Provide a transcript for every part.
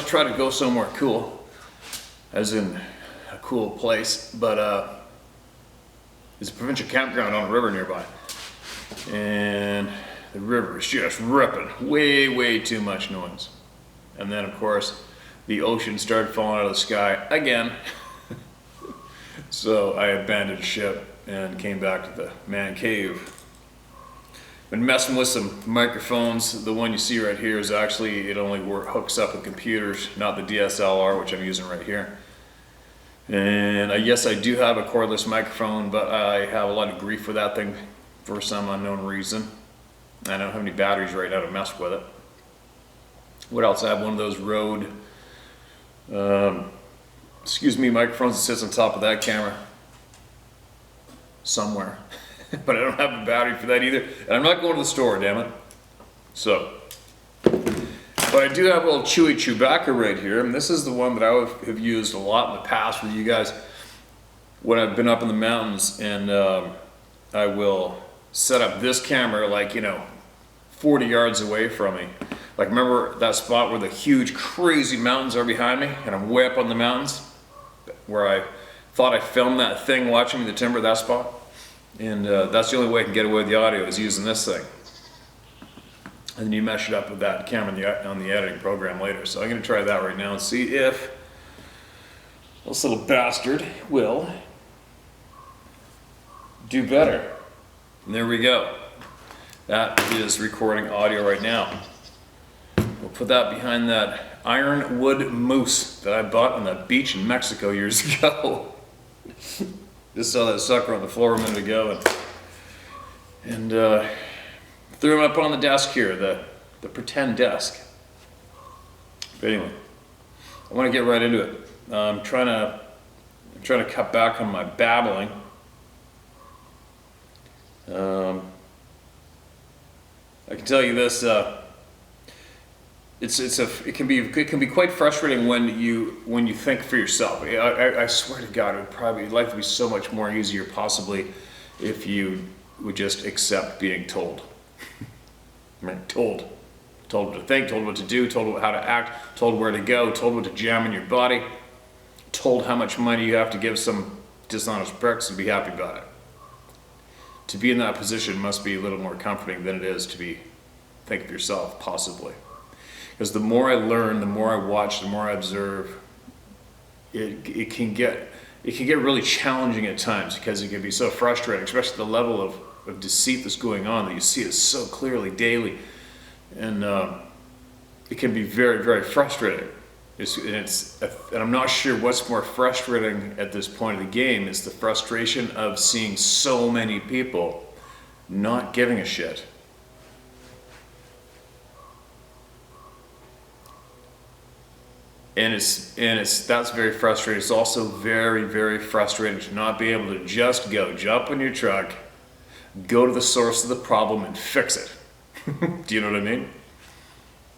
try to go somewhere cool, as in a cool place, but there's a provincial campground on a river nearby, and the river is just ripping, way too much noise. And then of course the ocean started falling out of the sky again. So I abandoned ship and came back to the man cave. Been messing with some microphones. The one you see right here is actually, it only hooks up with computers, not the DSLR, which I'm using right here. And yes, I do have a cordless microphone, but I have a lot of grief for that thing for some unknown reason. I don't have any batteries right now to mess with it. What else? I have one of those Rode, microphones that sits on top of that camera somewhere. But I don't have a battery for that either. And I'm not going to the store, damn it. So, but I do have a little Chewy Chewbacca right here. And this is the one that I have used a lot in the past with you guys when I've been up in the mountains, and I will set up this camera like, 40 yards away from me. Like, remember that spot where the huge crazy mountains are behind me and I'm way up on the mountains where I thought I filmed that thing watching the timber, that spot? And that's the only way I can get away with the audio, is using this thing. And then you mesh it up with that camera on the editing program later. So I'm going to try that right now and see if this little bastard will do better. And there we go. That is recording audio right now. We'll put that behind that ironwood moose that I bought on the beach in Mexico years ago. Just saw that sucker on the floor a minute ago, and threw him up on the desk here, the pretend desk. But anyway, I want to get right into it. I'm trying to cut back on my babbling. I can tell you this: it can be quite frustrating when you think for yourself. I swear to God, it would probably life would be so much more easier possibly if you would just accept being told. Told what to think, told what to do, told how to act, told where to go, told what to jam in your body, told how much money you have to give some dishonest pricks and be happy about it. To be in that position must be a little more comforting than it is to think of yourself, possibly. Because the more I learn, the more I watch, the more I observe, it can get really challenging at times, because it can be so frustrating, especially the level of deceit that's going on, that you see it so clearly daily. And it can be very frustrating. And I'm not sure what's more frustrating at this point of the game. It's the frustration of seeing so many people not giving a shit. And that's very frustrating. It's also very frustrating to not be able to just jump in your truck, go to the source of the problem and fix it. Do you know what I mean?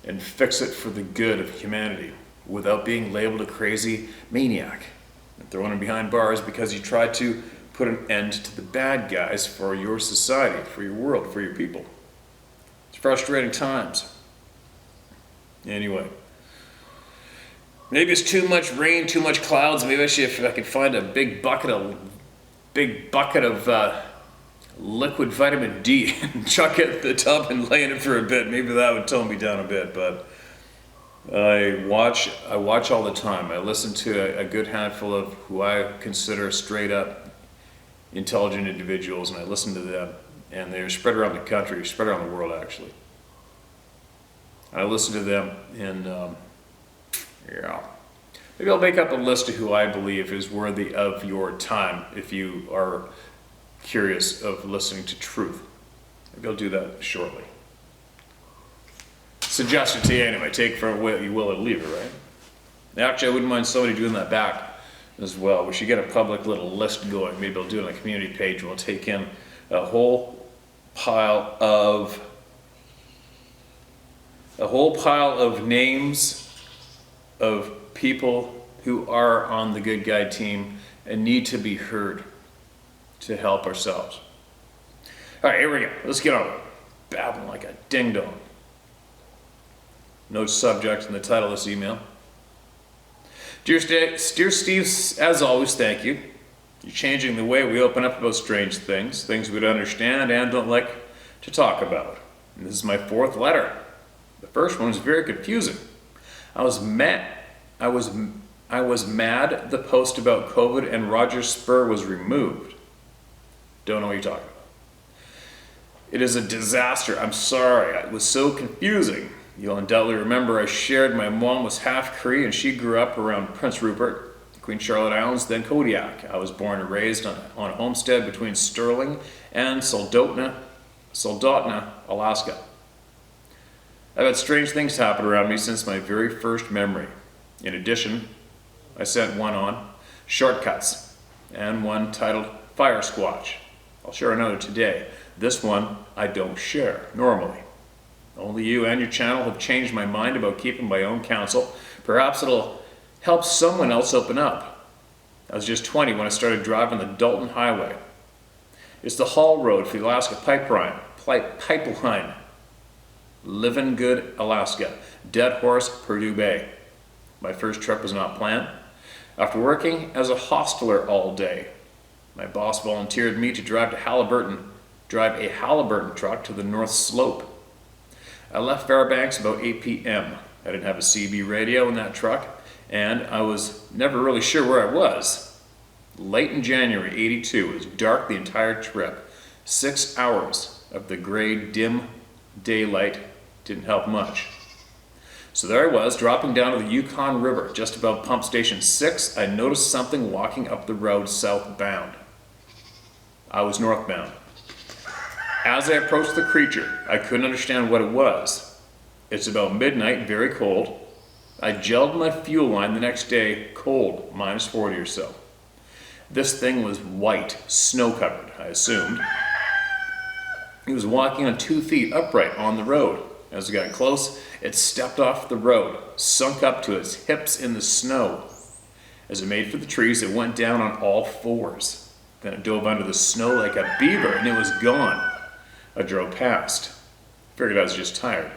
And fix it for the good of humanity without being labeled a crazy maniac and thrown in behind bars because you tried to put an end to the bad guys for your society, for your world, for your people. It's frustrating times. Anyway. Maybe it's too much rain, too much clouds. Maybe if I could find a big bucket of liquid vitamin D and chuck it in the tub and lay in it for a bit. Maybe that would tone me down a bit. But I watch all the time. I listen to a good handful of who I consider straight up intelligent individuals, and I listen to them. And they're spread around the country, spread around the world actually. I listen to them, and yeah. Maybe I'll make up a list of who I believe is worthy of your time if you are curious of listening to truth. Maybe I'll do that shortly. Suggestion to you anyway. Take for what you will or leave it, right? Actually, I wouldn't mind somebody doing that back as well. We should get a public little list going. Maybe I'll do it on a community page. We'll take in a whole pile of names of people who are on the good guy team and need to be heard to help ourselves. All right, here we go. Let's get on it. Babbling like a ding dong. No subject in the title of this email. Dear Steve, as always, thank you. You're changing the way we open up about strange things, things we don't understand and don't like to talk about. And this is my 4th letter. The first one was very confusing. I was mad the post about COVID and Roger's spur was removed. Don't know what you're talking about. It is a disaster. I'm sorry. It was so confusing. You'll undoubtedly remember I shared my mom was half Cree and she grew up around Prince Rupert, Queen Charlotte Islands, then Kodiak. I was born and raised on a homestead between Sterling and Soldotna, Alaska. I've had strange things happen around me since my very first memory. In addition, I sent one on shortcuts and one titled Fire Squatch. I'll share another today. This one I don't share normally. Only you and your channel have changed my mind about keeping my own counsel. Perhaps it'll help someone else open up. I was just 20 when I started driving the Dalton Highway. It's the haul road for the Alaska Pipeline. Living Good, Alaska. Dead Horse, Purdue Bay. My first trip was not planned. After working as a hosteler all day, my boss volunteered me to drive a Halliburton truck to the North Slope. I left Fairbanks about 8 p.m. I didn't have a CB radio in that truck, and I was never really sure where I was. Late in January '82, it was dark the entire trip. 6 hours of the gray, dim daylight didn't help much. So there I was, dropping down to the Yukon River. Just above Pump Station 6, I noticed something walking up the road southbound. I was northbound. As I approached the creature, I couldn't understand what it was. It's about midnight, very cold. I gelled my fuel line the next day, cold, -40 or so. This thing was white, snow-covered, I assumed. He was walking on 2 feet upright on the road. As I got close, it stepped off the road, sunk up to its hips in the snow. As it made for the trees, it went down on all 4s. Then it dove under the snow like a beaver, and it was gone. I drove past. Figured I was just tired.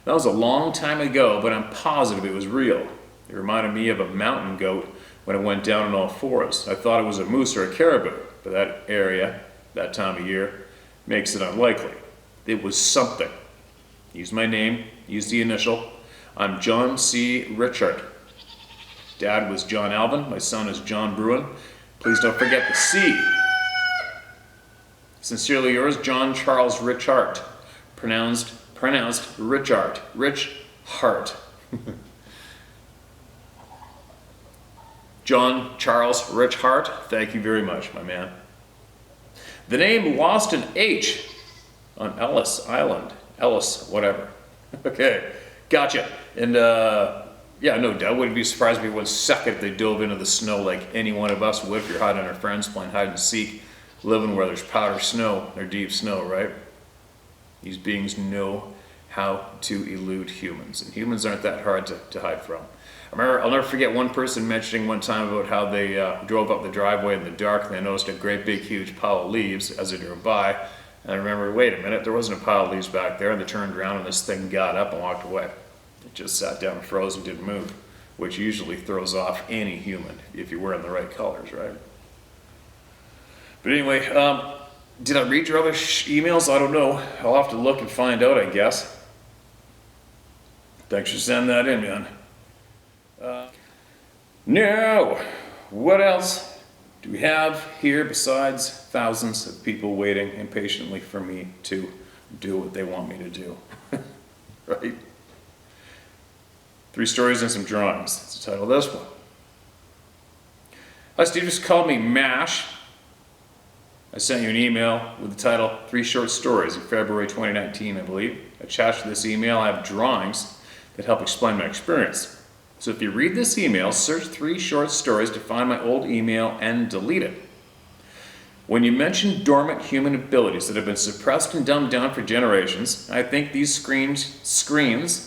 That was a long time ago, but I'm positive it was real. It reminded me of a mountain goat when it went down on all 4s. I thought it was a moose or a caribou, but that area, that time of year, makes it unlikely. It was something. Use my name, use the initial. I'm John C. Richard. Dad was John Alvin, my son is John Bruin. Please don't forget the C. Sincerely yours, John Charles Richart. Pronounced Richart. Rich Hart. John Charles Rich Hart, thank you very much, my man. The name lost an H on Ellis Island. Ellis, whatever. Okay, gotcha. And yeah, no doubt, wouldn't be surprised if 1 second they dove into the snow like any one of us would if you're hiding our friends playing hide and seek, living where there's powder snow or deep snow, right? These beings know how to elude humans, and humans aren't that hard to hide from. I'll never forget one person mentioning one time about how they drove up the driveway in the dark and they noticed a great big huge pile of leaves as they drove by. And I remember, wait a minute, there wasn't a pile of leaves back there, and they turned around and this thing got up and walked away. It just sat down and froze and didn't move, which usually throws off any human if you're wearing the right colors, right? But anyway, did I read your other emails? I don't know. I'll have to look and find out, I guess. Thanks for sending that in, man. Now, what else do we have here besides thousands of people waiting impatiently for me to do what they want me to do? Right? 3 stories and some drawings. That's the title of this one. Hi Steve, just called me MASH. I sent you an email with the title 3 Short Stories in February 2019, I believe. Attached to this email I have drawings that help explain my experience. So if you read this email, search 3 short stories to find my old email and delete it. When you mention dormant human abilities that have been suppressed and dumbed down for generations, I think these screens,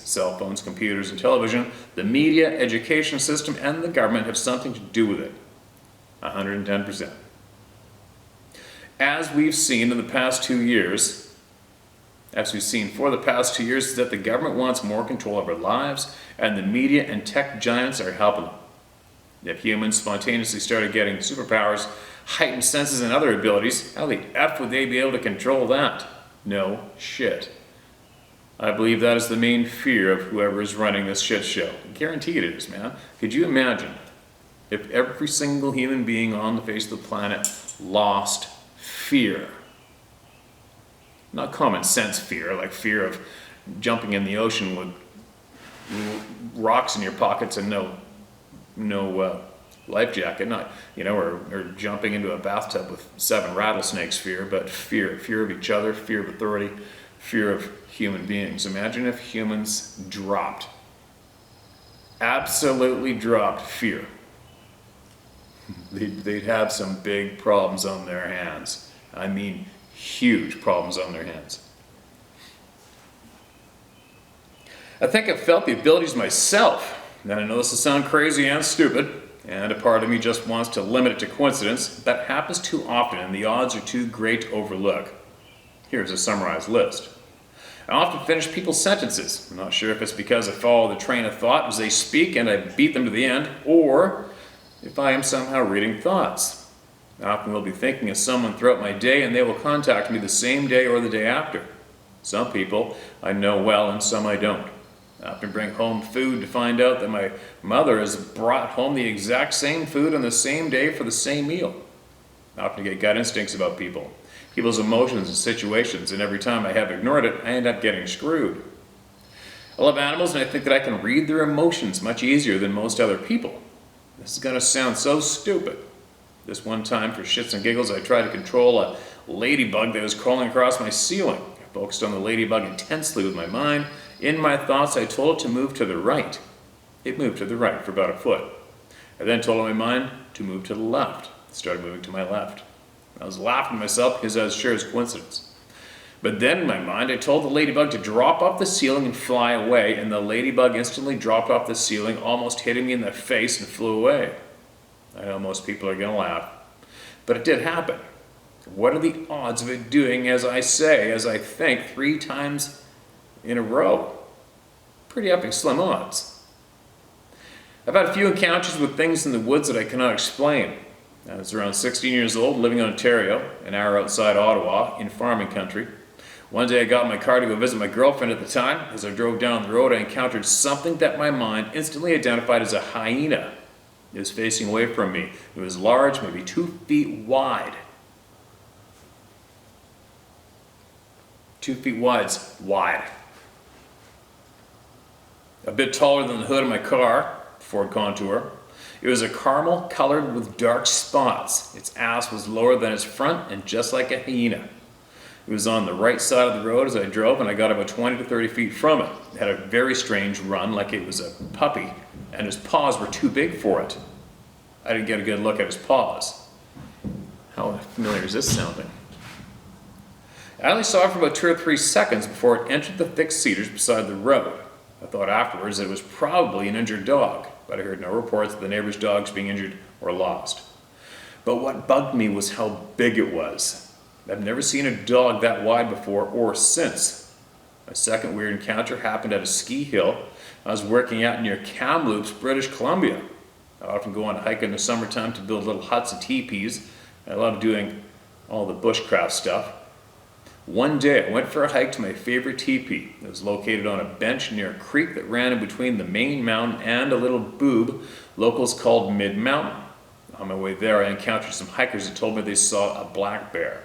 cell phones, computers, and television, the media, education system, and the government have something to do with it. 110%. As we've seen for the past 2 years, is that the government wants more control of our lives, and the media and tech giants are helping them. If humans spontaneously started getting superpowers, heightened senses, and other abilities, how the F would they be able to control that? No shit. I believe that is the main fear of whoever is running this shit show. Guaranteed it is, man. Could you imagine if every single human being on the face of the planet lost fear? Not common sense fear, like fear of jumping in the ocean with rocks in your pockets and no life jacket, not, or jumping into a bathtub with 7 rattlesnakes fear, but fear of each other, fear of authority, fear of human beings. Imagine if humans absolutely dropped fear. They'd have some big problems on their hands. I mean, huge problems on their hands. I think I've felt the abilities myself, and I know this will sound crazy and stupid, and a part of me just wants to limit it to coincidence. That happens too often, and the odds are too great to overlook. Here's a summarized list. I often finish people's sentences. I'm not sure if it's because I follow the train of thought as they speak and I beat them to the end, or if I am somehow reading thoughts. I often will be thinking of someone throughout my day, and they will contact me the same day or the day after. Some people I know well, and some I don't. I often bring home food to find out that my mother has brought home the exact same food on the same day for the same meal. I often get gut instincts about people's emotions and situations, and every time I have ignored it, I end up getting screwed. I love animals, and I think that I can read their emotions much easier than most other people. This is going to sound so stupid. This one time, for shits and giggles, I tried to control a ladybug that was crawling across my ceiling. I focused on the ladybug intensely with my mind. In my thoughts, I told it to move to the right. It moved to the right for about a foot. I then told my mind to move to the left. It started moving to my left. I was laughing to myself because I was sure it was coincidence. But then in my mind, I told the ladybug to drop off the ceiling and fly away, and the ladybug instantly dropped off the ceiling, almost hitting me in the face, and flew away. I know most people are going to laugh, but it did happen. What are the odds of it doing as I think 3 times in a row? Pretty epic slim odds. I've had a few encounters with things in the woods that I cannot explain. I was around 16 years old, living in Ontario, an hour outside Ottawa, in farming country. One day I got in my car to go visit my girlfriend at the time. As I drove down the road, I encountered something that my mind instantly identified as a hyena. It was facing away from me. It was large, maybe 2 feet wide. 2 feet wide. A bit taller than the hood of my car, Ford Contour. It was a caramel colored with dark spots. Its ass was lower than its front and just like a hyena. It was on the right side of the road as I drove, and I got about 20 to 30 feet from it. It had a very strange run, like it was a puppy, and his paws were too big for it. I didn't get a good look at his paws. How familiar is this sounding? I only saw it for about 2 or 3 seconds before it entered the thick cedars beside the road. I thought afterwards that it was probably an injured dog, but I heard no reports of the neighbor's dogs being injured or lost. But what bugged me was how big it was. I've never seen a dog that wide before or since. My second weird encounter happened at a ski hill I was working out near Kamloops, British Columbia. I often go on a hike in the summertime to build little huts and teepees. I love doing all the bushcraft stuff. One day I went for a hike to my favorite teepee. It was located on a bench near a creek that ran in between the main mountain and a little boob locals called Mid-Mountain. On my way there I encountered some hikers that told me they saw a black bear.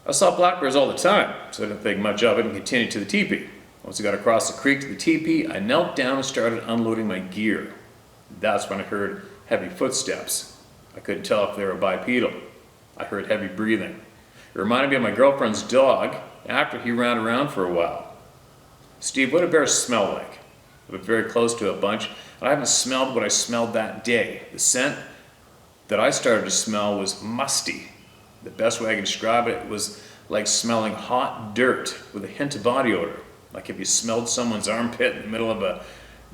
I saw black bears all the time, so I didn't think much of it and continued to the teepee. Once I got across the creek to the teepee, I knelt down and started unloading my gear. That's when I heard heavy footsteps. I couldn't tell if they were bipedal. I heard heavy breathing. It reminded me of my girlfriend's dog after he ran around for a while. Steve, what do bears smell like? I've been very close to a bunch, and I haven't smelled what I smelled that day. The scent that I started to smell was musty. The best way I can describe it was like smelling hot dirt with a hint of body odor. Like if you smelled someone's armpit in the middle of a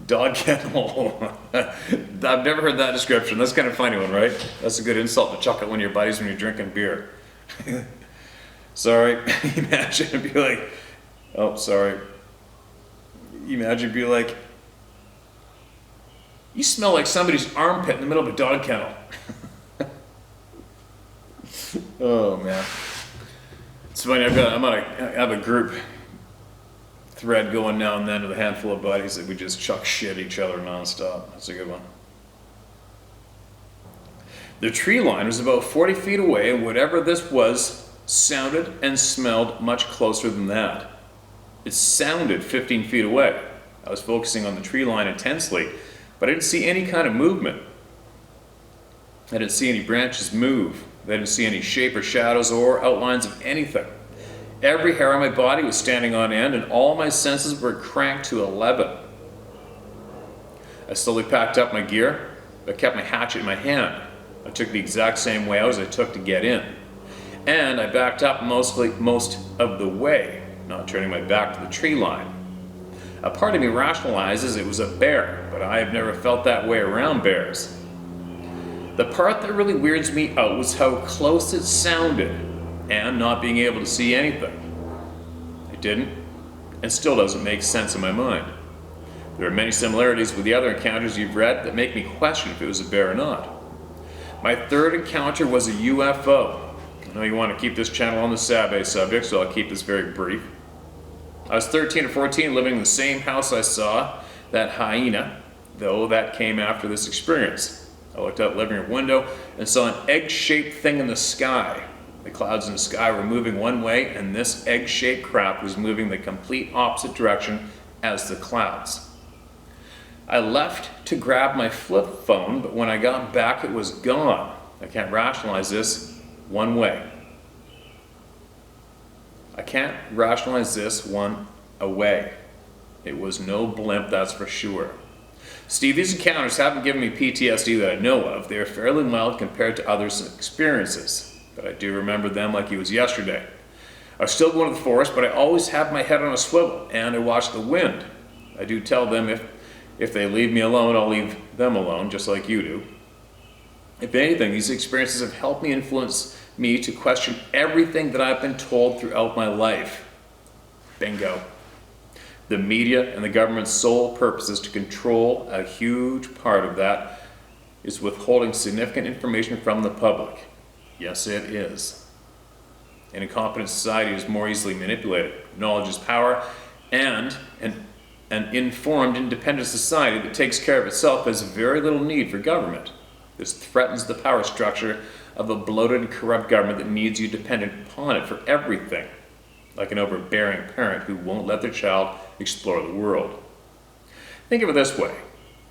dog kennel. I've never heard that description. That's kind of a funny one, right? That's a good insult to chuck at one of your buddies when you're drinking beer. Sorry. Imagine it'd be like, oh, sorry. Imagine it'd be like, You smell like somebody's armpit in the middle of a dog kennel. Oh man. It's funny, I have a group thread going now and then with a handful of buddies that we just chuck shit at each other nonstop. That's a good one. The tree line was about 40 feet away, and whatever this was sounded and smelled much closer than that. It sounded 15 feet away. I was focusing on the tree line intensely, but I didn't see any kind of movement. I didn't see any branches move. I didn't see any shape or shadows or outlines of anything. Every hair on my body was standing on end, and all my senses were cranked to 11. I slowly packed up my gear, but kept my hatchet in my hand. I took the exact same way out as I took to get in. And I backed up most of the way, not turning my back to the tree line. A part of me rationalizes it was a bear, but I have never felt that way around bears. The part that really weirds me out was how close it sounded, and not being able to see anything. It didn't, and still doesn't make sense in my mind. There are many similarities with the other encounters you've read that make me question if it was a bear or not. My third encounter was a UFO. I know you want to keep this channel on the Sabbath subject, so I'll keep this very brief. I was 13 or 14, living in the same house I saw that hyena, though that came after this experience. I looked out the living room window and saw an egg-shaped thing in the sky. The clouds in the sky were moving one way, and this egg-shaped craft was moving the complete opposite direction as the clouds. I left to grab my flip phone, but when I got back, it was gone. I can't rationalize this one way. I can't rationalize this one away. It was no blimp, that's for sure. Steve, these encounters haven't given me PTSD that I know of. They are fairly mild compared to others' experiences, but I do remember them like it was yesterday. I was still going to the forest, but I always have my head on a swivel, and I watch the wind. I do tell them if they leave me alone, I'll leave them alone, just like you do. If anything, these experiences have helped me influence me to question everything that I've been told throughout my life. Bingo. The media and the government's sole purpose is to control. A huge part of that is withholding significant information from the public. Yes, it is. An incompetent society is more easily manipulated. Knowledge is power, and an informed, independent society that takes care of itself has very little need for government. This threatens the power structure of a bloated and corrupt government that needs you dependent upon it for everything, like an overbearing parent who won't let their child explore the world. Think of it this way.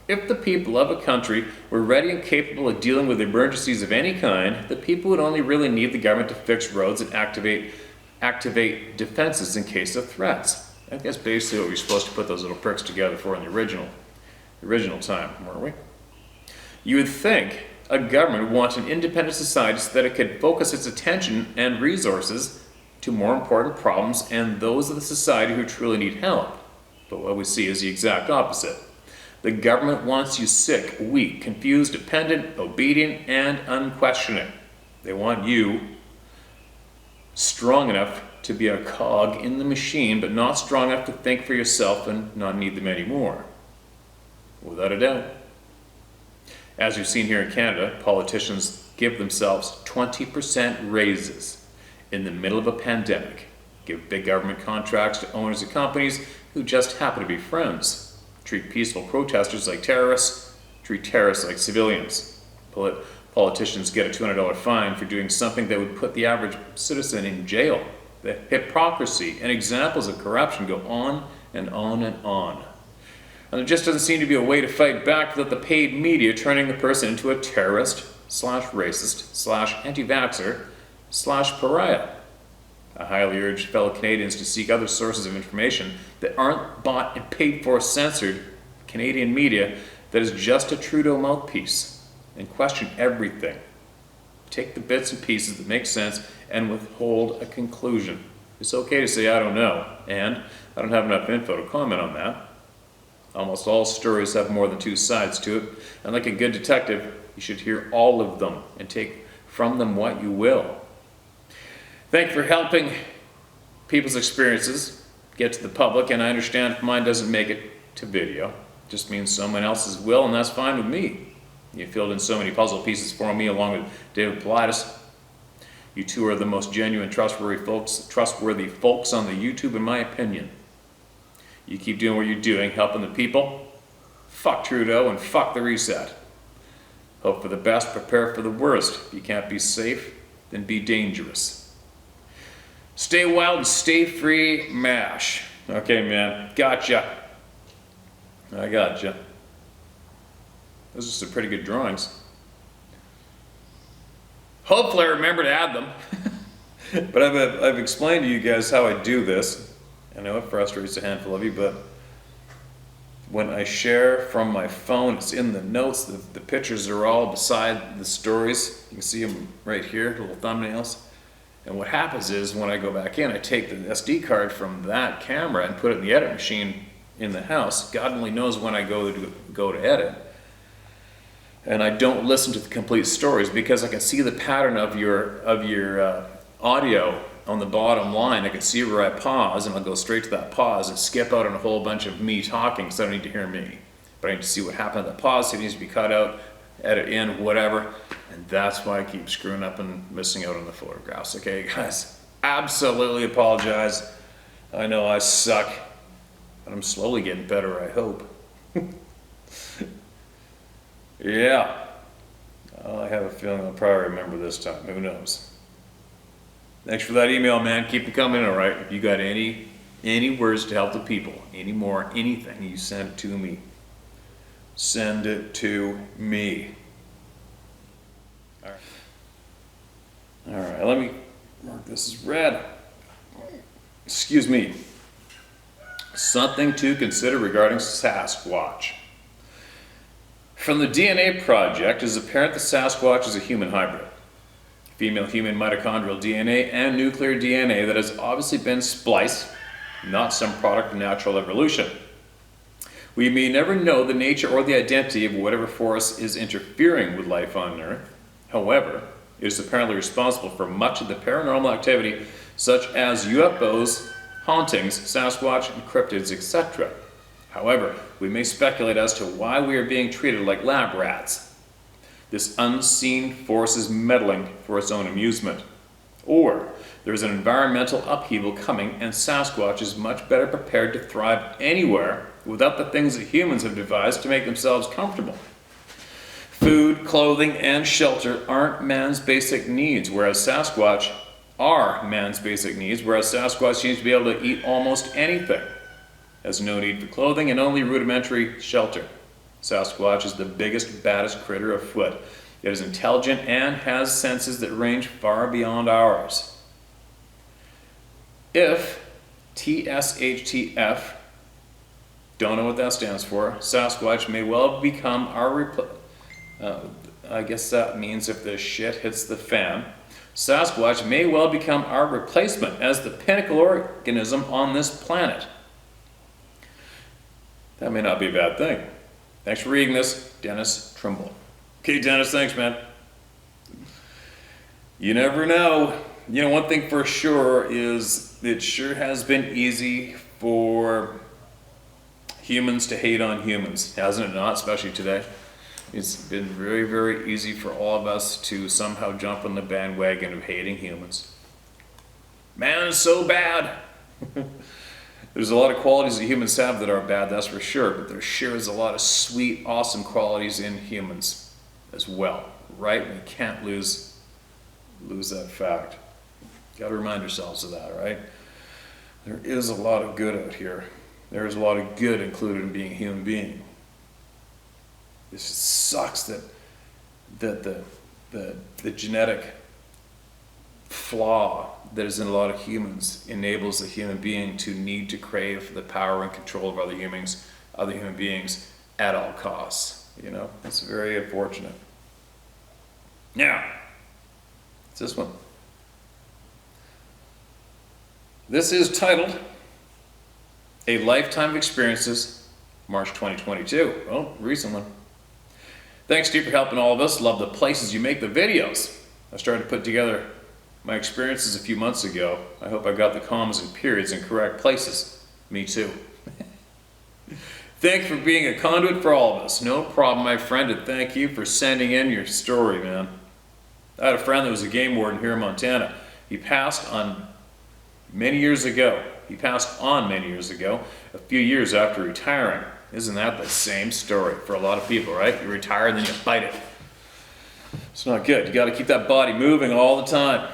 If the people of a country were ready and capable of dealing with emergencies of any kind, the people would only really need the government to fix roads and activate defenses in case of threats. I think that's basically what we were supposed to put those little pricks together for in the original time, weren't we? You would think a government would want an independent society so that it could focus its attention and resources to more important problems and those of the society who truly need help. But what we see is the exact opposite. The government wants you sick, weak, confused, dependent, obedient, and unquestioning. They want you strong enough to be a cog in the machine, but not strong enough to think for yourself and not need them anymore. Without a doubt. As we've seen here in Canada, politicians give themselves 20% raises in the middle of a pandemic, give big government contracts to owners of companies who just happen to be friends, treat peaceful protesters like terrorists, treat terrorists like civilians. Politicians get a $200 fine for doing something that would put the average citizen in jail. The hypocrisy and examples of corruption go on and on and on. And there just doesn't seem to be a way to fight back without the paid media turning the person into a terrorist /racist /anti-vaxxer /pariah. I highly urge fellow Canadians to seek other sources of information that aren't bought and paid for censored Canadian media that is just a Trudeau mouthpiece, and question everything. Take the bits and pieces that make sense and withhold a conclusion. It's okay to say I don't know, and I don't have enough info to comment on that. Almost all stories have more than two sides to it, and like a good detective, you should hear all of them and take from them what you will. Thank you for helping people's experiences get to the public, and I understand if mine doesn't make it to video. Just means someone else's will, and that's fine with me. You filled in so many puzzle pieces for me along with David Pilatus. You two are the most genuine, trustworthy folks on the YouTube, in my opinion. You keep doing what you're doing, helping the people. Fuck Trudeau and fuck the reset. Hope for the best, prepare for the worst. If you can't be safe, then be dangerous. Stay wild and stay free, MASH. Okay, man. Gotcha. I gotcha. Those are some pretty good drawings. Hopefully I remember to add them. But I've explained to you guys how I do this. I know it frustrates a handful of you, but when I share from my phone, it's in the notes. The pictures are all beside the stories. You can see them right here, little thumbnails. And what happens is when I go back in, I take the SD card from that camera and put it in the edit machine in the house. God only knows when I go to edit. And I don't listen to the complete stories because I can see the pattern of your audio on the bottom line. I can see where I pause, and I'll go straight to that pause and skip out on a whole bunch of me talking because I don't need to hear me. But I need to see what happened at the pause. It needs to be cut out, edit in, whatever. And that's why I keep screwing up and missing out on the photographs. Okay, guys? Absolutely apologize. I know I suck, but I'm slowly getting better, I hope. Yeah. I have a feeling I'll probably remember this time. Who knows? Thanks for that email, man. Keep it coming, all right? If you got any words to help the people, any more, anything, you send it to me. Send it to me. All right, let me mark this as red. Excuse me. Something to consider regarding Sasquatch. From the DNA Project, it is apparent that Sasquatch is a human hybrid. Female human mitochondrial DNA and nuclear DNA that has obviously been spliced, not some product of natural evolution. We may never know the nature or the identity of whatever force is interfering with life on Earth. However, it is apparently responsible for much of the paranormal activity, such as UFOs, hauntings, Sasquatch, and cryptids, etc. However, we may speculate as to why we are being treated like lab rats. This unseen force is meddling for its own amusement. Or there is an environmental upheaval coming and Sasquatch is much better prepared to thrive anywhere without the things that humans have devised to make themselves comfortable. Food, clothing, and shelter aren't man's basic needs, whereas Sasquatch are man's basic needs, whereas Sasquatch seems to be able to eat almost anything. Has no need for clothing and only rudimentary shelter. Sasquatch is the biggest, baddest critter afoot. It is intelligent and has senses that range far beyond ours. If TSHTF, don't know what that stands for, Sasquatch may well become our I guess that means if the shit hits the fan, Sasquatch may well become our replacement as the pinnacle organism on this planet. That may not be a bad thing. Thanks for reading this, Dennis Trimble. Okay, Dennis, thanks, man. You never know. You know, one thing for sure is it sure has been easy for humans to hate on humans, hasn't it not, especially today? It's been very, very easy for all of us to somehow jump on the bandwagon of hating humans. Man is so bad. There's a lot of qualities that humans have that are bad, that's for sure, but there sure is a lot of sweet, awesome qualities in humans as well, right? We can't lose that fact. Got to remind ourselves of that, right? There is a lot of good out here. There is a lot of good included in being a human being. It just sucks that the genetic flaw that is in a lot of humans enables the human being to need to crave the power and control of other human beings at all costs. You know, it's very unfortunate. Now, it's this one. This is titled A Lifetime of Experiences, March 2022. Oh, recent one. Thanks, Steve, for helping all of us. Love the places you make the videos. I started to put together my experiences a few months ago. I hope I got the commas and periods in correct places. Me too. Thanks for being a conduit for all of us. No problem, my friend, and thank you for sending in your story, man. I had a friend that was a game warden here in Montana. He passed on many years ago, a few years after retiring. Isn't that the same story for a lot of people, right? You retire and then you bite it. It's not good. You got to keep that body moving all the time.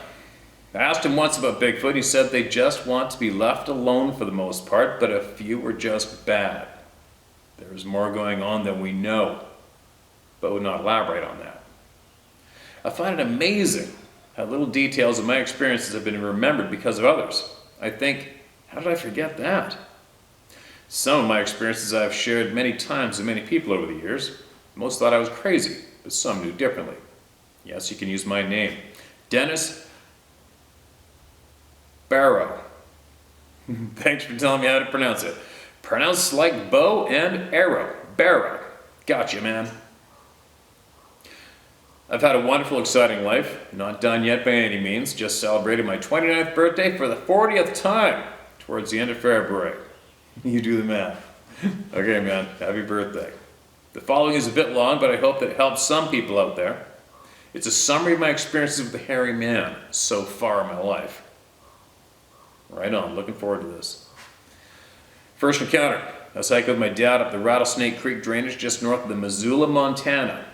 I asked him once about Bigfoot. He said they just want to be left alone for the most part, but a few were just bad. There is more going on than we know, but would not elaborate on that. I find it amazing how little details of my experiences have been remembered because of others. I think, how did I forget that? Some of my experiences I have shared many times with many people over the years. Most thought I was crazy, but some knew differently. Yes, you can use my name. Dennis Barrow. Thanks for telling me how to pronounce it. Pronounced like bow and arrow. Barrow. Gotcha, man. I've had a wonderful, exciting life. Not done yet by any means. Just celebrated my 29th birthday for the 40th time towards the end of February. You do the math. Okay, man. Happy birthday. The following is a bit long, but I hope that it helps some people out there. It's a summary of my experiences with the hairy man so far in my life. Right on. Looking forward to this. First encounter. I was hiking with my dad up the Rattlesnake Creek drainage just north of Missoula, Montana.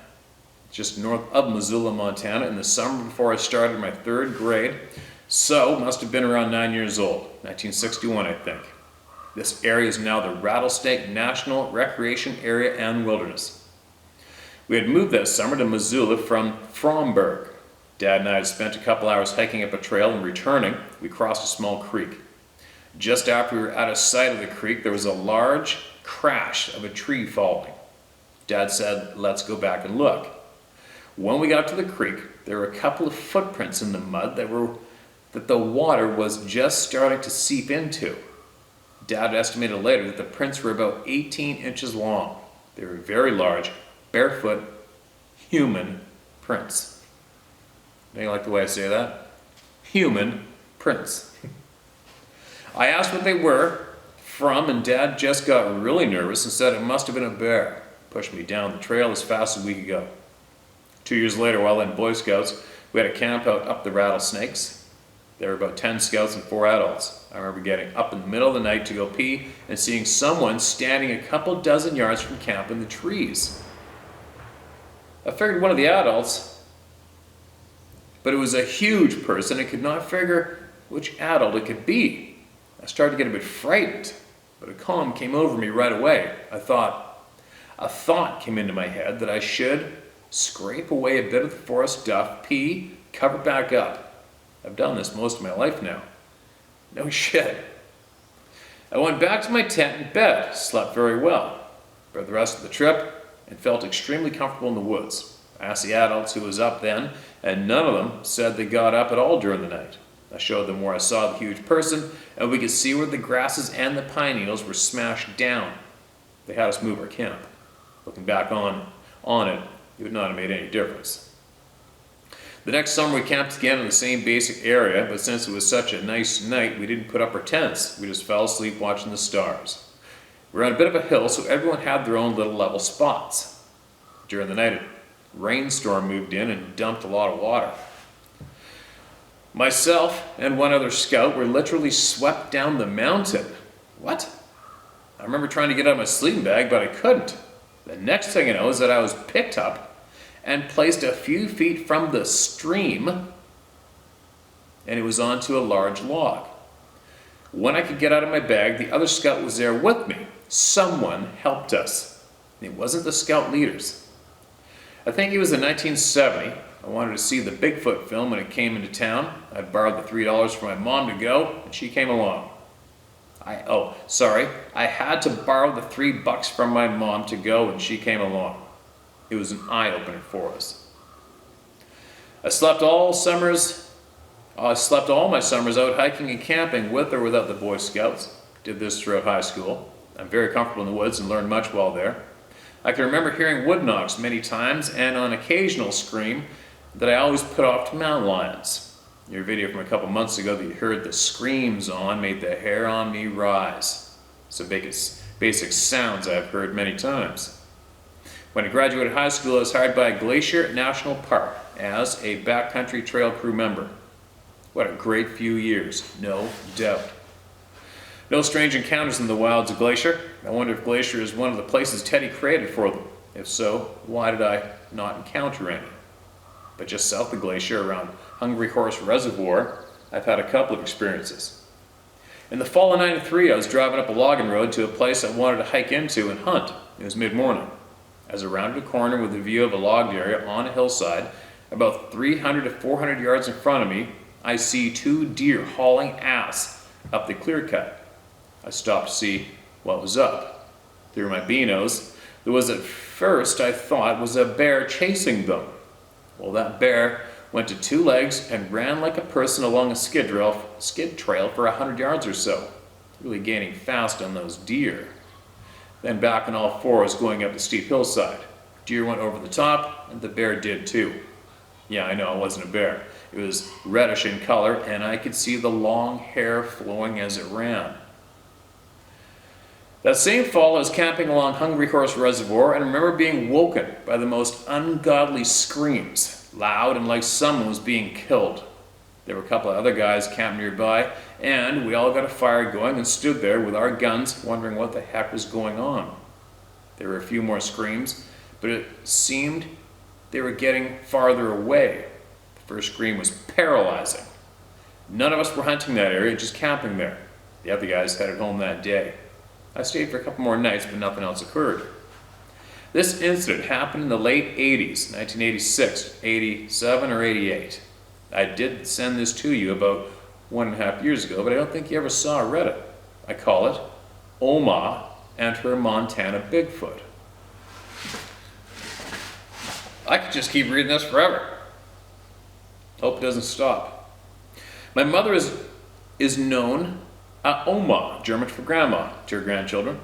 Just north of Missoula, Montana, in the summer before I started my 3rd grade. So, must have been around 9 years old. 1961, I think. This area is now the Rattlesnake National Recreation Area and Wilderness. We had moved that summer to Missoula from Fromberg. Dad and I had spent a couple hours hiking up a trail, and returning, we crossed a small creek. Just after we were out of sight of the creek, there was a large crash of a tree falling. Dad said, "Let's go back and look." When we got to the creek, there were a couple of footprints in the mud that the water was just starting to seep into. Dad estimated later that the prints were about 18 inches long. They were very large, barefoot, human prints. Do you like the way I say that? Human prints. I asked what they were from, and Dad just got really nervous and said it must have been a bear. Pushed me down the trail as fast as we could go. 2 years later, while in Boy Scouts, we had a camp out up the Rattlesnakes. There were about 10 scouts and 4 adults. I remember getting up in the middle of the night to go pee and seeing someone standing a couple dozen yards from camp in the trees. I figured one of the adults, but it was a huge person. I could not figure which adult it could be. I started to get a bit frightened, but a calm came over me right away. A thought came into my head that I should scrape away a bit of the forest duff, pee, cover back up. I've done this most of my life now. No shit. I went back to my tent in bed, slept very well for the rest of the trip, and felt extremely comfortable in the woods. I asked the adults who was up then, and none of them said they got up at all during the night. I showed them where I saw the huge person, and we could see where the grasses and the pine needles were smashed down. They had us move our camp. Looking back on it, it would not have made any difference. The next summer we camped again in the same basic area, but since it was such a nice night, we didn't put up our tents. We just fell asleep watching the stars. We were on a bit of a hill, so everyone had their own little level spots. During the night, a rainstorm moved in and dumped a lot of water. Myself and one other scout were literally swept down the mountain. What? I remember trying to get out of my sleeping bag, but I couldn't. The next thing I know is that I was picked up and placed a few feet from the stream, and it was onto a large log. When I could get out of my bag, the other scout was there with me. Someone helped us. It wasn't the scout leaders. I think it was in 1970. I wanted to see the Bigfoot film when it came into town. I borrowed the $3 from my mom to go, and she came along. I had to borrow the $3 from my mom to go, and she came along. It was an eye-opener for us. I slept all my summers out hiking and camping with or without the Boy Scouts. Did this throughout high school. I'm very comfortable in the woods and learned much while there. I can remember hearing wood knocks many times and an occasional scream that I always put off to mountain lions. Your video from a couple months ago that you heard the screams on made the hair on me rise. So basic sounds I've heard many times. When I graduated high school, I was hired by Glacier National Park as a backcountry trail crew member. What a great few years, no doubt. No strange encounters in the wilds of Glacier. I wonder if Glacier is one of the places Teddy created for them. If so, why did I not encounter any? But just south of Glacier, around Hungry Horse Reservoir, I've had a couple of experiences. In the fall of '93, I was driving up a logging road to a place I wanted to hike into and hunt. It was mid-morning. As I rounded a corner with a view of a logged area on a hillside, about 300 to 400 yards in front of me, I see 2 deer hauling ass up the clear cut. I stopped to see what was up. Through my binos, there was at first I thought was a bear chasing them. Well, that bear went to 2 legs and ran like a person along a skid trail for 100 yards or so, really gaining fast on those deer. Then back on all fours going up the steep hillside. Deer went over the top, and the bear did too. Yeah, I know, it wasn't a bear. It was reddish in color, and I could see the long hair flowing as it ran. That same fall, I was camping along Hungry Horse Reservoir and remember being woken by the most ungodly screams, loud and like someone was being killed. There were a couple of other guys camped nearby, and we all got a fire going and stood there with our guns, wondering what the heck was going on. There were a few more screams, but it seemed they were getting farther away. The first scream was paralyzing. None of us were hunting that area, just camping there. The other guys headed home that day. I stayed for a couple more nights, but nothing else occurred. This incident happened in the late 80s, 1986, 87, or 88. I did send this to you about 1.5 years ago, but I don't think you ever saw or read it. I call it Oma and Her Montana Bigfoot. I could just keep reading this forever. Hope it doesn't stop. My mother is known Oma, German for grandma, to her grandchildren.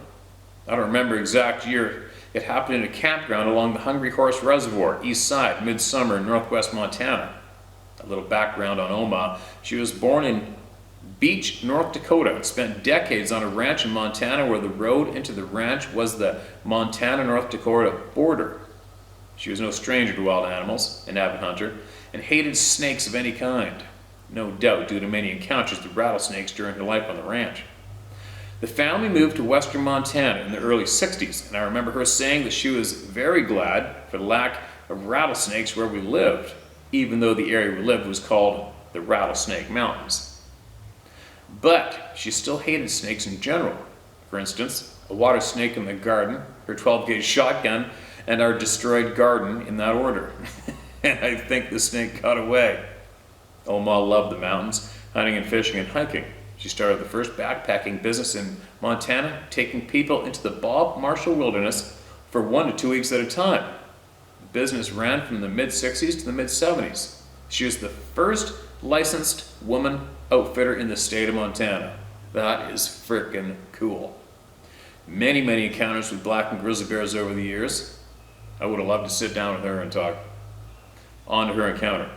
I don't remember exact year. It happened in a campground along the Hungry Horse Reservoir, east side, midsummer in northwest Montana. A little background on Oma. She was born in Beach, North Dakota, and spent decades on a ranch in Montana where the road into the ranch was the Montana-North Dakota border. She was no stranger to wild animals, an avid hunter, and hated snakes of any kind. No doubt due to many encounters with rattlesnakes during her life on the ranch. The family moved to western Montana in the early 60s, and I remember her saying that she was very glad for the lack of rattlesnakes where we lived, even though the area we lived was called the Rattlesnake Mountains. But she still hated snakes in general. For instance, a water snake in the garden, her 12-gauge shotgun, and our destroyed garden in that order. And I think the snake got away. Oma loved the mountains, hunting and fishing and hiking. She started the first backpacking business in Montana, taking people into the Bob Marshall Wilderness for 1 to 2 weeks at a time. The business ran from the mid-60s to the mid-70s. She was the first licensed woman outfitter in the state of Montana. That is frickin' cool. Many, many encounters with black and grizzly bears over the years. I would have loved to sit down with her and talk. On to her encounter.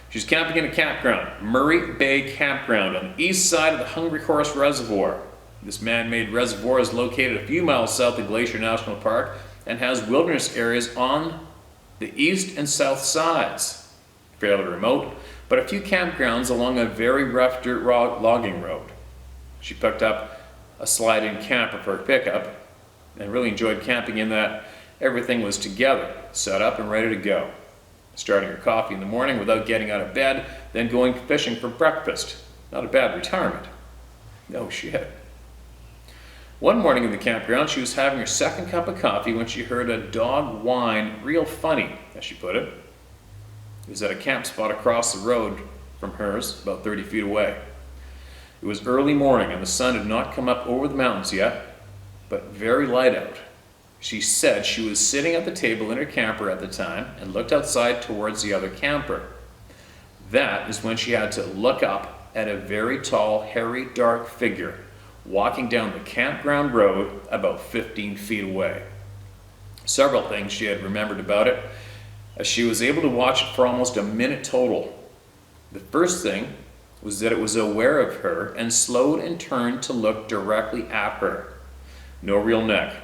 She's camping in a campground, Murray Bay Campground, on the east side of the Hungry Horse Reservoir. This man-made reservoir is located a few miles south of Glacier National Park and has wilderness areas on the east and south sides. Fairly remote, but a few campgrounds along a very rough dirt logging road. She picked up a slide-in camper for her pickup and really enjoyed camping in that everything was together, set up and ready to go. Starting her coffee in the morning without getting out of bed, then going fishing for breakfast. Not a bad retirement. No shit. One morning in the campground, she was having her second cup of coffee when she heard a dog whine real funny, as she put it. It was at a camp spot across the road from hers, about 30 feet away. It was early morning and the sun had not come up over the mountains yet, but very light out. She said she was sitting at the table in her camper at the time and looked outside towards the other camper. That is when she had to look up at a very tall, hairy, dark figure walking down the campground road about 15 feet away. Several things she had remembered about it, as she was able to watch it for almost a minute total. The first thing was that it was aware of her and slowed and turned to look directly at her. no real neck,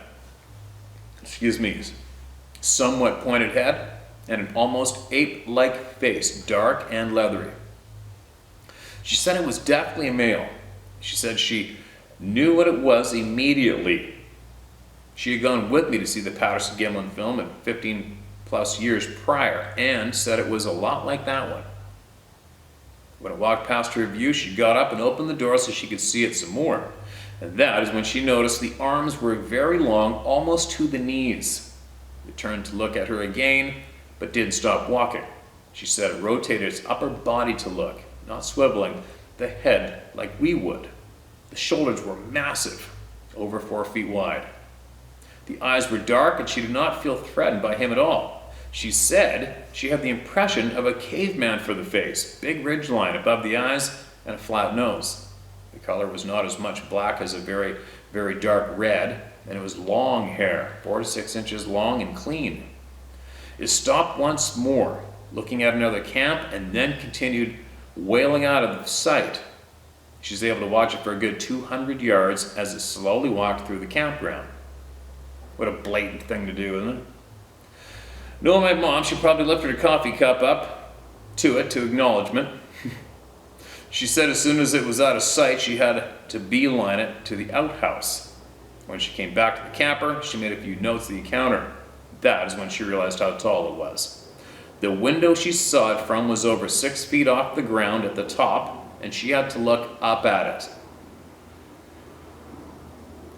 somewhat pointed head, and an almost ape-like face, dark and leathery. She said it was definitely a male. She said she knew what it was immediately. She had gone with me to see the Patterson-Gimlin film at 15 plus years prior and said it was a lot like that one. When it walked past her view, she got up and opened the door so she could see it some more. And that is when she noticed the arms were very long, almost to the knees. It turned to look at her again, but didn't stop walking. She said it rotated its upper body to look, not swiveling the head like we would. The shoulders were massive, over 4 feet wide. The eyes were dark and she did not feel threatened by him at all. She said she had the impression of a caveman for the face, big ridgeline above the eyes and a flat nose. The color was not as much black as a very, very dark red, and it was long hair, 4 to 6 inches long and clean. It stopped once more, looking at another camp, and then continued wailing out of sight. She was able to watch it for a good 200 yards as it slowly walked through the campground. What a blatant thing to do, isn't it? Knowing my mom, she probably lifted her coffee cup up to acknowledgement. She said as soon as it was out of sight, she had to beeline it to the outhouse. When she came back to the camper, she made a few notes of the encounter. That is when she realized how tall it was. The window she saw it from was over 6 feet off the ground at the top, and she had to look up at it.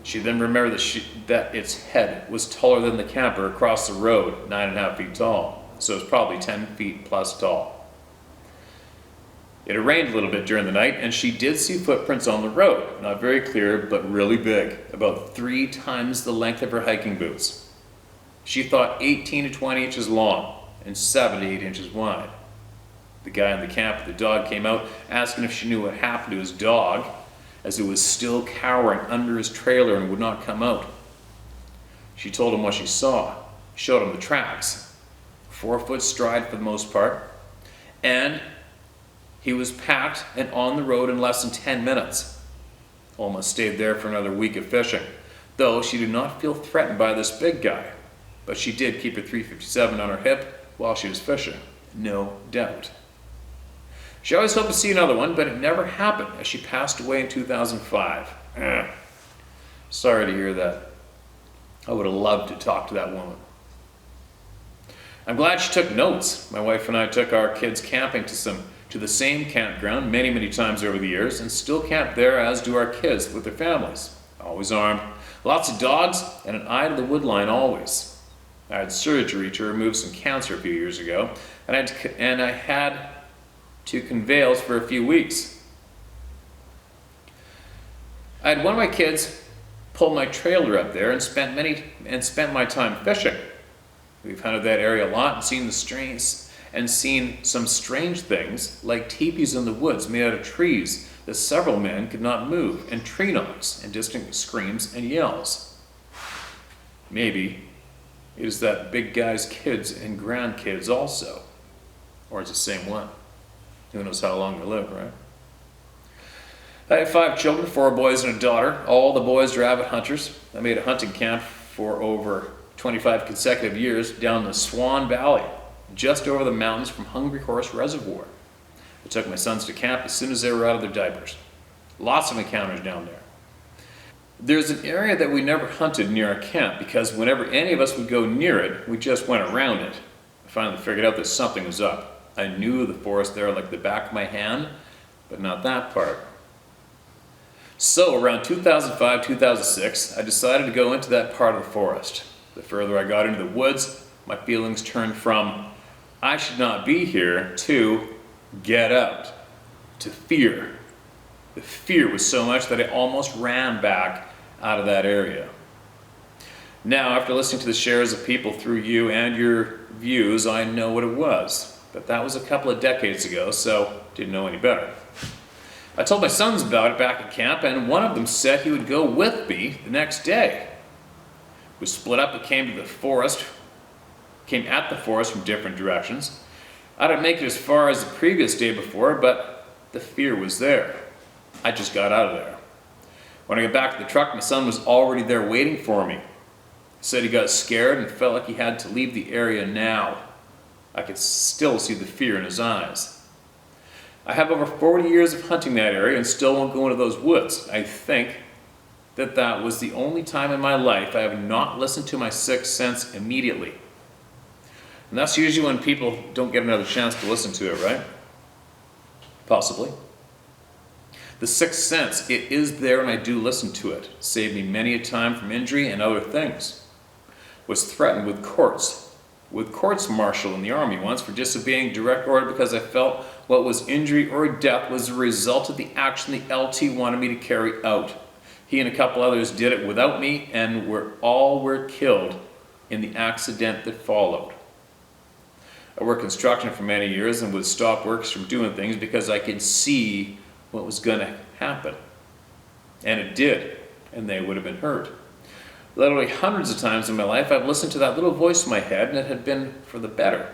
She then remembered that its head was taller than the camper across the road, 9.5 feet tall, so it was probably 10 feet plus tall. It had rained a little bit during the night, and she did see footprints on the road, not very clear, but really big, about 3 times the length of her hiking boots. She thought 18 to 20 inches long and 7 to 8 inches wide. The guy in the camp with the dog came out asking if she knew what happened to his dog, as it was still cowering under his trailer and would not come out. She told him what she saw, showed him the tracks, 4-foot stride for the most part, and he was packed and on the road in less than 10 minutes. Almost stayed there for another week of fishing, though she did not feel threatened by this big guy. But she did keep a .357 on her hip while she was fishing, no doubt. She always hoped to see another one, but it never happened as she passed away in 2005. Sorry to hear that. I would have loved to talk to that woman. I'm glad she took notes. My wife and I took our kids camping to the same campground many, many times over the years, and still camp there, as do our kids with their families. Always armed, lots of dogs, and an eye to the woodline always. I had surgery to remove some cancer a few years ago, and I had to convalesce for a few weeks. I had one of my kids pull my trailer up there and spent my time fishing. We've hunted that area a lot and seen some strange things like teepees in the woods made out of trees that several men could not move, and tree knocks and distant screams and yells. Maybe it is that big guy's kids and grandkids also. Or it's the same one. Who knows how long they live, right? I have 5 children, 4 boys and a daughter. All the boys are avid hunters. I made a hunting camp for over 25 consecutive years down the Swan Valley, just over the mountains from Hungry Horse Reservoir. I took my sons to camp as soon as they were out of their diapers. Lots of encounters down there. There's an area that we never hunted near our camp because whenever any of us would go near it, we just went around it. I finally figured out that something was up. I knew the forest there like the back of my hand, but not that part. So around 2005, 2006, I decided to go into that part of the forest. The further I got into the woods, my feelings turned from, I should not be here, to get out, to fear. The fear was so much that I almost ran back out of that area. Now, after listening to the shares of people through you and your views, I know what it was. But that was a couple of decades ago, so didn't know any better. I told my sons about it back at camp, and one of them said he would go with me the next day. We split up and came at the forest from different directions. I didn't make it as far as the previous day before, but the fear was there. I just got out of there. When I got back to the truck, my son was already there waiting for me. He said he got scared and felt like he had to leave the area now. I could still see the fear in his eyes. I have over 40 years of hunting that area and still won't go into those woods. I think that was the only time in my life I have not listened to my sixth sense immediately. And that's usually when people don't get another chance to listen to it, right? Possibly. The sixth sense, it is there and I do listen to it. Saved me many a time from injury and other things. Was threatened with courts-martial in the army once for disobeying direct order because I felt what was injury or death was a result of the action the LT wanted me to carry out. He and a couple others did it without me and all were killed in the accident that followed. I worked construction for many years and would stop workers from doing things because I could see what was going to happen. And it did, and they would have been hurt. Literally hundreds of times in my life I've listened to that little voice in my head and it had been for the better.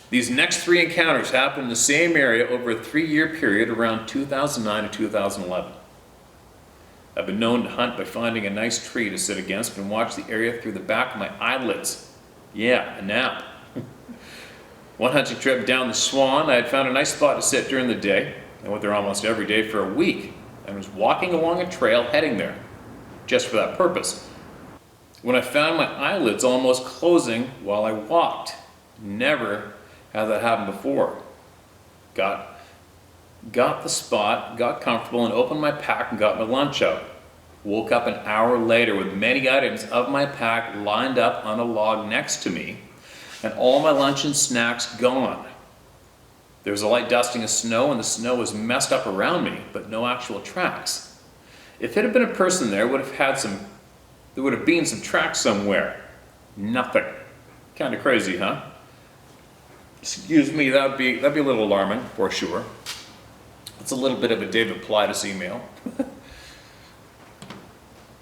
These next 3 encounters happened in the same area over a 3-year period around 2009 to 2011. I've been known to hunt by finding a nice tree to sit against and watch the area through the back of my eyelids. Yeah, a nap. One hunting trip down the Swan, I had found a nice spot to sit during the day. I went there almost every day for a week and was walking along a trail heading there, just for that purpose. When I found my eyelids almost closing while I walked. Never had that happen before. Got the spot, got comfortable and opened my pack and got my lunch out. Woke up an hour later with many items of my pack lined up on a log next to me and all my lunch and snacks gone. There was a light dusting of snow and the snow was messed up around me, but no actual tracks. If it had been a person there, would have been some tracks somewhere. Nothing. Kind of crazy, huh? Excuse me, that'd be a little alarming, for sure. It's a little bit of a David Pilatus email.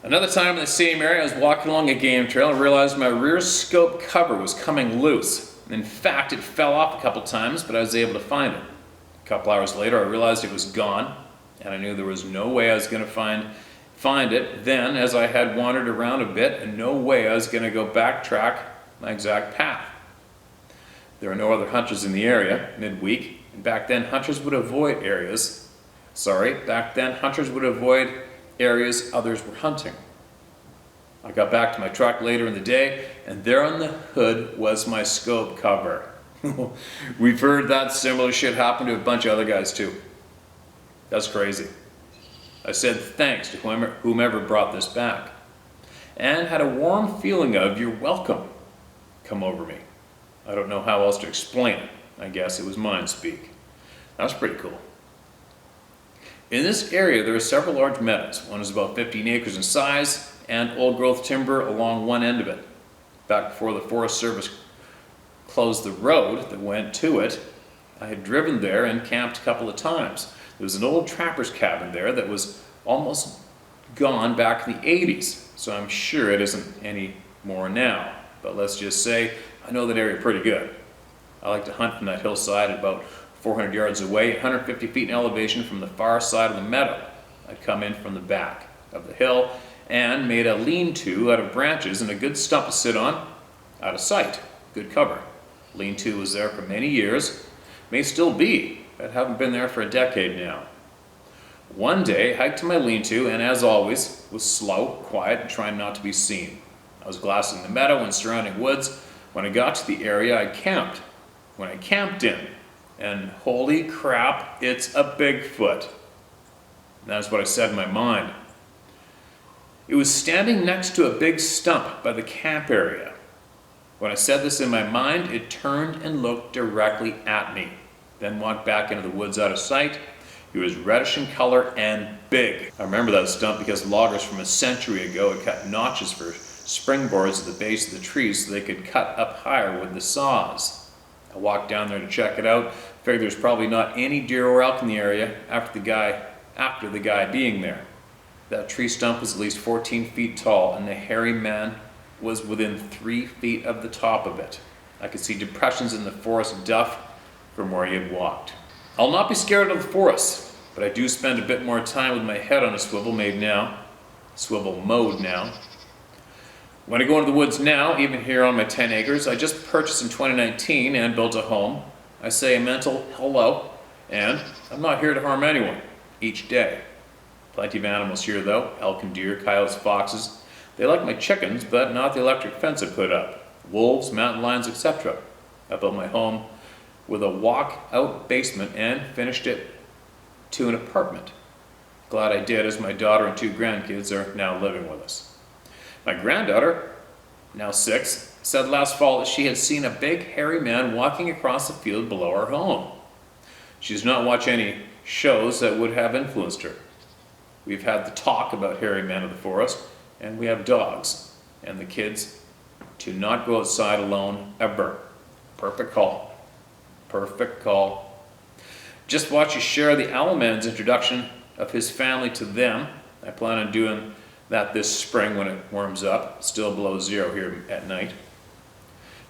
Another time in the same area, I was walking along a game trail and realized my rear scope cover was coming loose. In fact, it fell off a couple times, but I was able to find it. A couple hours later, I realized it was gone, and I knew there was no way I was going to find it then, as I had wandered around a bit, and no way I was going to go backtrack my exact path. There were no other hunters in the area midweek, and back then hunters would avoid areas others were hunting. I got back to my truck later in the day, and there on the hood was my scope cover. We've heard that similar shit happen to a bunch of other guys too. That's crazy. I said thanks to whomever brought this back, and had a warm feeling of "you're welcome" come over me. I don't know how else to explain it. I guess it was mind speak. That's pretty cool. In this area there are several large meadows. One is about 15 acres in size and old growth timber along one end of it. Back before the Forest Service closed the road that went to it, I had driven there and camped a couple of times. There was an old trapper's cabin there that was almost gone back in the 80s, so I'm sure it isn't any more now. But let's just say I know that area pretty good. I like to hunt from that hillside at about 400 yards away, 150 feet in elevation from the far side of the meadow. I'd come in from the back of the hill and made a lean-to out of branches and a good stump to sit on, out of sight, good cover. Lean-to was there for many years, may still be, but haven't been there for a decade now. One day, I hiked to my lean-to and, as always, was slow, quiet, and trying not to be seen. I was glassing the meadow and surrounding woods. When I got to the area, I camped. When I camped in, and holy crap, it's a Bigfoot. And that's what I said in my mind. It was standing next to a big stump by the camp area. When I said this in my mind, it turned and looked directly at me, then walked back into the woods out of sight. He was reddish in color and big. I remember that stump because loggers from a century ago had cut notches for springboards at the base of the trees so they could cut up higher with the saws. I walked down there to check it out. Figured there's probably not any deer or elk in the area after the guy being there. That tree stump was at least 14 feet tall, and the hairy man was within 3 feet of the top of it. I could see depressions in the forest duff from where he had walked. I'll not be scared of the forest. but I do spend a bit more time with my head on a swivel mode now. When I go into the woods now, even here on my 10 acres, I just purchased in 2019 and built a home, I say a mental hello, and I'm not here to harm anyone, each day. Plenty of animals here though, elk and deer, coyotes, foxes. They like my chickens, but not the electric fence I put up. Wolves, mountain lions, etc. I built my home with a walk-out basement and finished it to an apartment. Glad I did, as my daughter and 2 grandkids are now living with us. My granddaughter, now 6, said last fall that she had seen a big hairy man walking across the field below our home. She does not watch any shows that would have influenced her. We've had the talk about hairy men of the forest, and we have dogs, and the kids to not go outside alone ever. Perfect call. Perfect call. Just watch you share the Owlman's introduction of his family to them. I plan on doing that this spring when it warms up. Still below 0 here at night.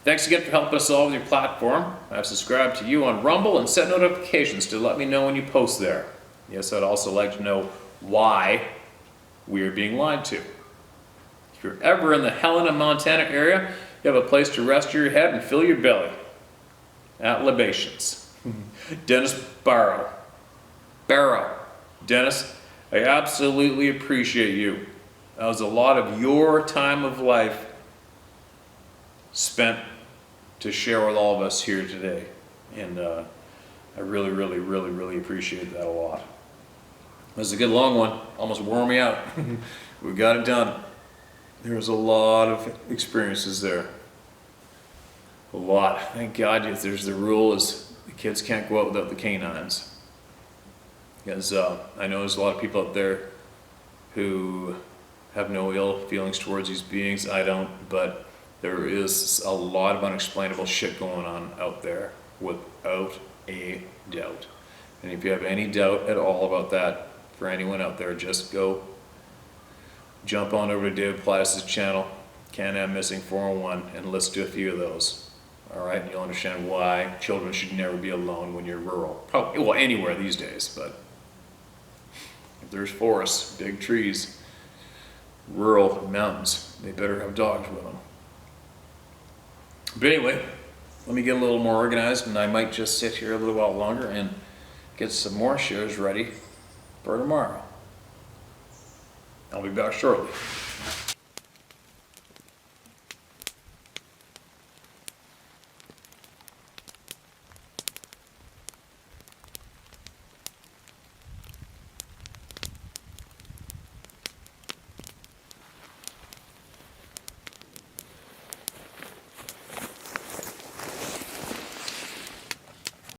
Thanks again for helping us all with your platform. I've subscribed to you on Rumble and set notifications to let me know when you post there. Yes, I'd also like to know why we are being lied to. If you're ever in the Helena, Montana area, you have a place to rest your head and fill your belly. At Libations. Dennis Barrow. Dennis, I absolutely appreciate you. That was a lot of your time of life spent to share with all of us here today. And I really, really, really, really appreciate that a lot. It was a good long one. Almost wore me out. We got it done. There was a lot of experiences there. A lot. Thank God if there's the rule is the kids can't go out without the canines. Because I know there's a lot of people out there who have no ill feelings towards these beings. I don't, but there is a lot of unexplainable shit going on out there without a doubt. And if you have any doubt at all about that, for anyone out there, just go jump on over to David Plattis' channel, Can-Am Missing 401, and let's do a few of those. All right, and you'll understand why children should never be alone when you're rural. Probably, well, anywhere these days, but if there's forests, big trees, rural mountains, they better have dogs with them. But anyway, let me get a little more organized, and I might just sit here a little while longer and get some more shares ready for tomorrow. I'll be back shortly.